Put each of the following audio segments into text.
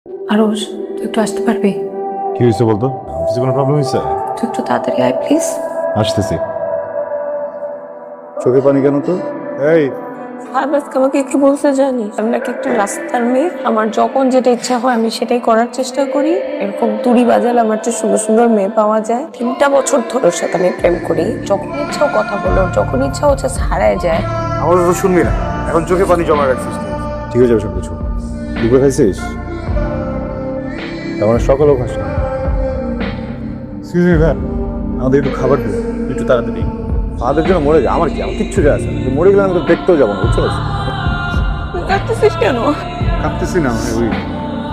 Arose, তুই একটু আসতে পারবি? কি হয়েছে বলতো? অফিসে কোনো প্রবলেম হয়েছে? তুই একটু তাড়াতাড়ি আয় প্লিজ। আসতেছি। চোখে পানি কেন তো? এই আজকে আমাকে কি বলতে জানিস, আমি নাকি একটা রাস্তার মেয়ে, আমার যখন যেটা ইচ্ছা হয় আমি সেটাই করার চেষ্টা করি। এরকম তুড়ি বাজালে আমার চেয়ে সুন্দর সুন্দর মেয়ে পাওয়া যায়। 3টা বছর ধরে ওর সাথে আমি প্রেম করি, যখন ইচ্ছা ও কথা বলো, যখন ইচ্ছা হচ্ছে হারায় যায়। আমার তো শুনবি না, এখন চোখে পানি জমা রাখছিস তুই। ঠিক হয়ে যাবে সব কিছু। দুপুরে খাইছিস? তেমন সকালেও খাস না। এক্সকিউজ মি ম্যাম, আমাদের একটু খাবার দিন, একটু তাড়াতাড়ি। ফাদার জন্য মরে যায়, আমার কি, আমার কিচ্ছু যায় আসে না। তুই মরে গেলে আমি তো দেখতেও যাবো না, বুঝছো? তুই কাঁদতেছিস কেন? কাঁদতেছি না, মানে ওই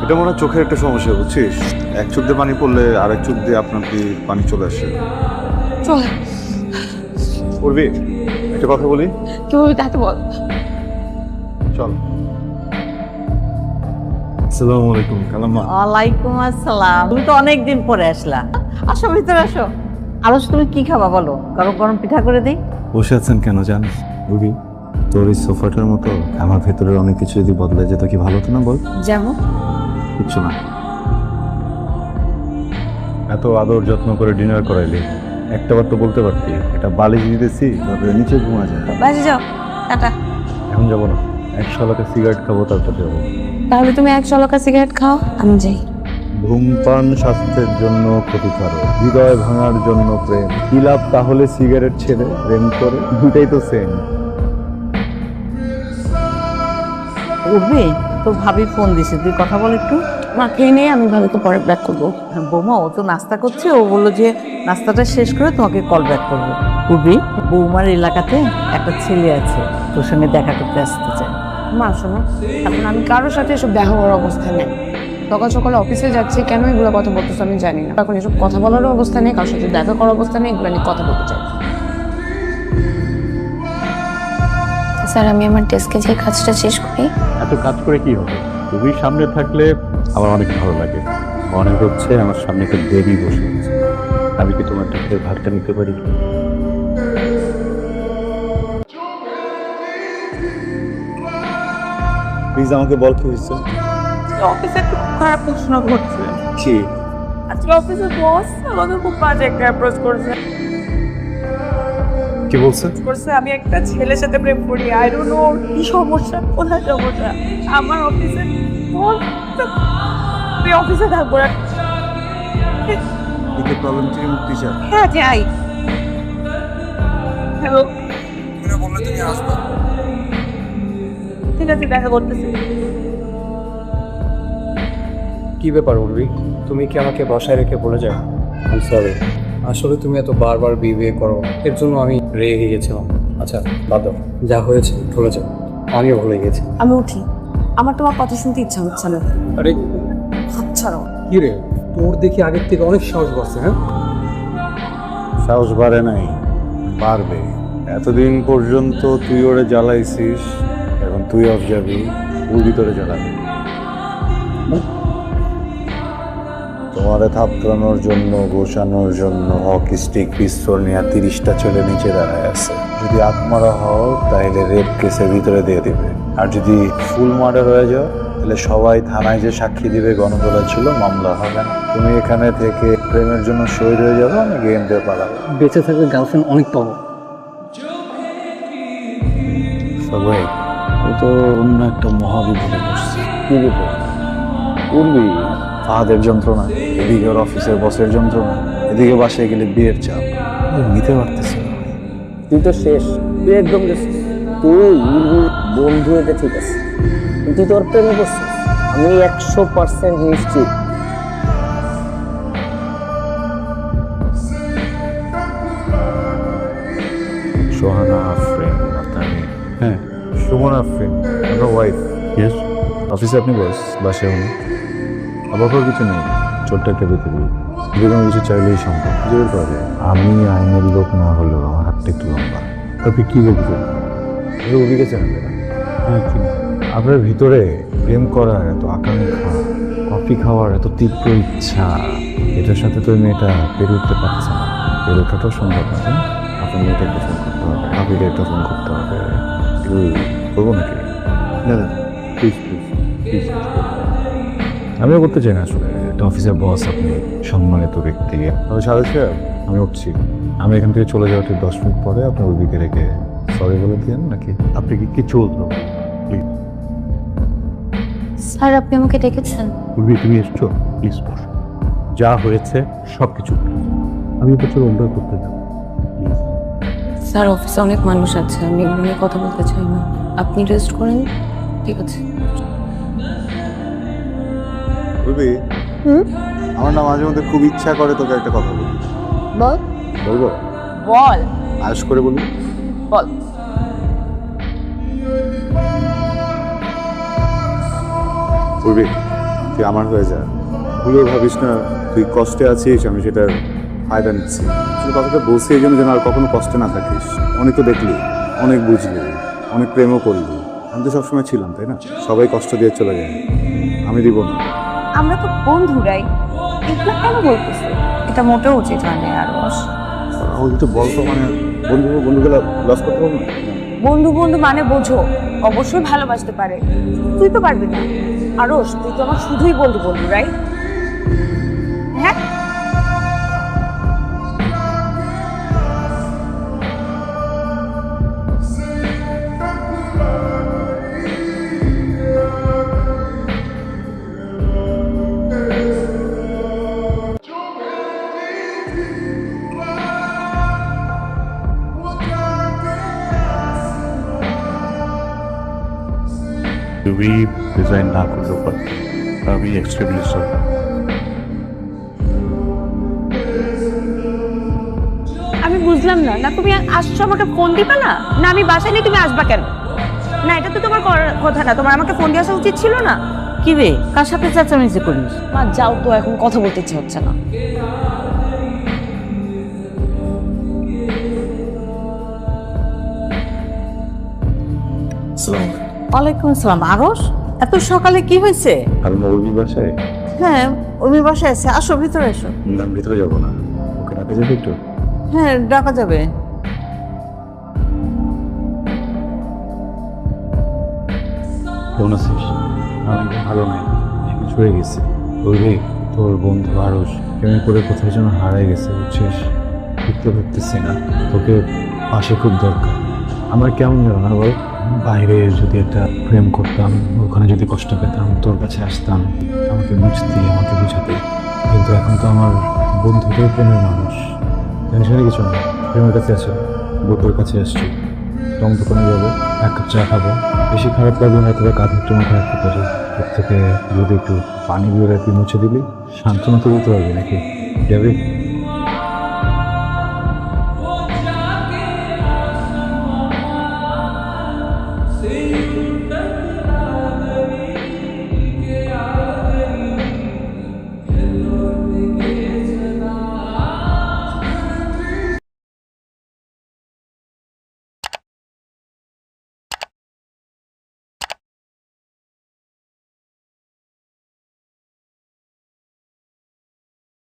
এটা মনে হয় চোখের একটা সমস্যা, বুঝছিস? এক চোখ দিয়ে পানি পড়লে আরেক চোখ দিয়ে আপনার কি পানি চলে আসে। চল। করবি একটা কথা বলি? কি বলবি তাতে বল। চল। আসসালামু আলাইকুম কালাম্মা। ওয়ালাইকুম আসসালাম। তুমি তো অনেকদিন পরে আসলা। আসো ভিতরে আসো। আরো তুমি কি খাবা বলো? গরম গরম পিঠা করে দিই। বসে আছেন কেন জান রুবি? তোর এই সোফাটার মতো আমার ভেতরের অনেক কিছু যদি বদলে যেত কি ভালো হতো না বল? যেমন? কিচ্ছু না। এত আদর যত্ন করে ডিনার করাইলি, একটা বার তো বলতে পারতি এটা বালিশ দিতেছি তারপরে নিচে ঘুমা যায়। বাজে যাও, টাটা। এখন যাবো না, 1 শলাকা সিগারেট খাবো তারপর যাবো। তাহলে তুমি 1 শলাকা সিগারেট খাও, আমি যাই। ধূমপান স্বাস্থ্যের জন্য ক্ষতিকারক, হৃদয় ভাঙার জন্য প্রেম। কি লাভ তাহলে সিগারেট ছেড়ে প্রেম করে? দুটাই তো সেম। উঠবি? তো ভাবি ফোন দিছে, তুই কথা বল একটু। মা খেয়ে নিয়ে আমি ভাবিকে পরে ব্যাক করবো। বৌমা ও তো নাস্তা করছে, ও বললো যে নাস্তাটা শেষ করে তোমাকে কল ব্যাক করবো। উঠবি? বৌমার এলাকাতে একটা ছেলে আছে, তোর সঙ্গে দেখা করতে আসতে চায়। মা শোনো, এখন আমি কারোর সাথে এসব দেখা করার অবস্থা নেই। সকাল সকালে অফিসে যাচ্ছি, কেন এগুলো কথা বলতেছো আমি জানি না। এখন এসব কথা বলারও অবস্থা নেই, কারোর সাথে দেখা করার অবস্থা নেই, এগুলো নিয়ে কথা বলতে চাই। স্যার, আমি আমার ডেস্কে যে কাজটা শেষ করি। এত কাজ করে কি হবে? তুমি সামনে থাকলে আমার অনেক ভালো লাগে। মনে হচ্ছে আমার সামনে একটা দেবী বসে আছে। আমি কি তোমার টাকার ভাগটা নিতে পারি? প্লিজ আমাকে বল কি হয়েছে। অফিসে খুব খারাপ প্রশ্ন ঘটছে। কি? আজকে অফিসের বস আমাকে খুব বাজে একটা অ্যাপ্রোচ করেছে। কি বলছে? আমি একটা ছেলের সাথে প্রেম করি। আই ডোন্ট নো কি সমস্যা, কোথায় সমস্যা। আমার অফিসে বস, তুই অফিসে থাকবো না। কি প্রবলেম থেকে মুক্তি চাই? হ্যাঁ যাই। হ্যালো, তুমি না বললে তুমি আসবে? ঠিক আছে, দেখা করতেছি। কি ব্যাপার উর্বি, তুমি কি আমাকে বাসায় রেখে বলে যাও? আই সরি, আসলে তুমি এত বারবার বিয়ে করো, এর জন্য আমি রেগে গেছিলাম। আচ্ছা বাদ দাও, যা হয়েছে ভুলে যাও, আমিও ভুলে গেছি। আমি উঠি, আমার তোমার কথা শুনতে ইচ্ছা হচ্ছে না। আরে হাত ছাড়ো। কি রে, তোর দেখি আগের থেকে অনেক সাহস বাড়ছে। হ্যাঁ, সাহস বাড়ে নাই, বাড়বে। এতদিন পর্যন্ত তুই ওরে জ্বালাইছিস, এখন তুই অফ যাবি, ওর ভিতরে জ্বালাবি। তোমারে থাপড়ানোর জন্য, বসানোর জন্য হকি স্টিক পিস্তল নিয়ে 30টা ছেলে নিচে দাঁড়ায় আছে। যদি আত্মারা হও তাহলে রেপ কেসের ভিতরে দিয়ে দিবে, আর যদি ফুল মার্ডার হয়ে যাও তাহলে সবাই থানায় যে সাক্ষী দিবে গণদোলা ছিল, মামলা হবে না। তুমি এখানে থেকে প্রেমের জন্য শহীদ হয়ে যাবে, আমি গেম দিয়ে পালাবো। বেঁচে থাকলে গার্লফ্রেন্ড অনেক পাবো। সবাই ও তো অন্য একটা মহাবিপদে বসছে। কি বিপদ? উর্বি, ফাহাদের যন্ত্রণা, এদিকে ওর অফিসের বসের যন্ত্রণা, এদিকে বাসায় গেলে বিয়ের চাপ। ও নিতে পারতেছে না। তুই তো শেষ, তুই একদম গেছিস। তুই উর্বির বন্ধু এটা ঠিক আছে, কিন্তু তোর প্রেমে করছিস আমি 100% নিশ্চিত। সোহানা আফরিন রাতানি। হ্যাঁ, সুমন আফরিন, আমার ওয়াইফ। ইয়েস। অফিসে আপনি বস, বাসায় উনি। অবাকর কিছু নেই, ছোট্ট একটা পৃথিবী, যে কোনো কিছু চাইলেই সম্ভব, জোর করে। আমি আইনের লোক না হলেও আমার হাতটা একটু লম্বা। আপনি কি বলছেন? রবিকে চেনেন? হ্যাঁ, চিনি। আপনার ভিতরে প্রেম করার এত আকাঙ্ক্ষা, কফি খাওয়ার এত তীব্র ইচ্ছা, এটার সাথে তো মেয়েটা পেরে উঠতে পারছে না। পেরে ওঠাটাও সম্ভব না, তাই না? আপনার মেয়েটাকে ফোন করতে হবে, আপনাকে একটা ফোন করতে হবে। করবো নাকি? না না, প্লিজ প্লিজ প্লিজ। আমিও করতে চাই না আসলে, একটা অফিসের বস, আপনি সম্মানিত ব্যক্তি। আমি সাথে সাহেব, আমি উঠছি। আমি এখান থেকে চলে যাওয়ার ঠিক 10 মিনিট পরে আপনার উর্বিকে রেখে সরি বলে দিয়েন নাকি? আপনি কি কিছু বলতো প্লিজ? স্যার আপনি আমাকে ডেকেছেন? উর্বি তুমি এসছো, প্লিজ বস। যা হয়েছে সব কিছু আমি প্রচুর অন্যায় করতে যাব, প্লিজ। স্যার অফিসে অনেক মানুষ আছে, আমি এগুলো নিয়ে কথা বলতে চাই না। আপনি রেস্ট করেন, ঠিক আছে? উর্বি, আমার না মাঝে মধ্যে খুব ইচ্ছা করে তোকে একটা কথা বলি। বল বলবো? বল আয়েশ করে বলি। বল। উর্বি, তুই আমার হয়ে যা। ভুলেও ভাবিস না তুই কষ্টে আছিস, আমি সেটার ফায়দা নিচ্ছি। আসলে কথাটা বলছি এই জন্য যেন আর কখনো কষ্টে না থাকিস। অনেক তো দেখলি, অনেক বুঝলি, অনেক প্রেমও করলি। আমি তো সবসময় ছিলাম, তাই না? সবাই কষ্ট দিয়ে চলে যায়, আমি দিব না। আমরা তো বন্ধুরাই, এগুলো কেন বলতেছো? এটা মোটেও উচিত হয় না আরশ। ওই তো বলতো, মানে বন্ধুগুলো লস করতে পারবো না। বন্ধু বন্ধু মানে বোঝো, অবশ্যই ভালোবাসতে পারে। তুই তো পারবি না আরশ, তুই তো আমার শুধুই বন্ধু বন্ধু, রাইট? হ্যাঁ, তুমি ডিজাইন না করলেও পারো, আমি এক্সট্রিমলি সরি। আমি বুঝলাম না, না তুমি আসছো আমাকে ফোন দিবা না, না আমি বাসায় নেই তুমি আসবা কেন? না এটা তো তোমার করার কথা না, তোমার আমাকে ফোন দিয়ে আসা উচিত ছিল না। কি রে, কার সাথে চেঁচামেচি করিস? মা যাও তো, এখন কথা বলতে ইচ্ছে হচ্ছে না। ওয়ালাইকুম আসসালাম। আরশ, এত সকালে কি হয়েছে? আর উর্বি বাসায়? হ্যাঁ, উর্মি বাসায় আছে, আসো ভিতরে এসো। না, ভিতরে যাবো না, ওকে রাখে যাবে একটু। হ্যাঁ, ডাকা যাবে। কেমন আছিস? আমি ভালো নাই, কিছু হয়ে গেছে। উর্বি, তোর বন্ধু আরশ কেমন করে কোথায় যেন হারাই গেছে, বুঝছিস? বুঝতে পারতেছি না, তোকে পাশে খুব দরকার। আমার কেমন যেন না বল, বাইরে যদি একটা প্রেম করতাম, ওখানে যদি কষ্ট পেতাম, তোর কাছে আসতাম, আমাকে বুঝতি, আমাকে বুঝাতে। কিন্তু এখন তো আমার বন্ধুদের প্রেমের মানুষ, টেনশনে কিছু না। প্রেমের কাছে আসো, বোতোর কাছে আসছি, টং দোকানে যাবো, 1 কাপ চা খাবো। বেশি খারাপ লাগবে না, তবে কাঁধে একটু মাথা রাখতে পারি। তোর থেকে যদি একটু পানি দিয়ে রাখি, মুছে দিবি, সান্ত্বনা তো দিতে পারবি নাকি? যাবি?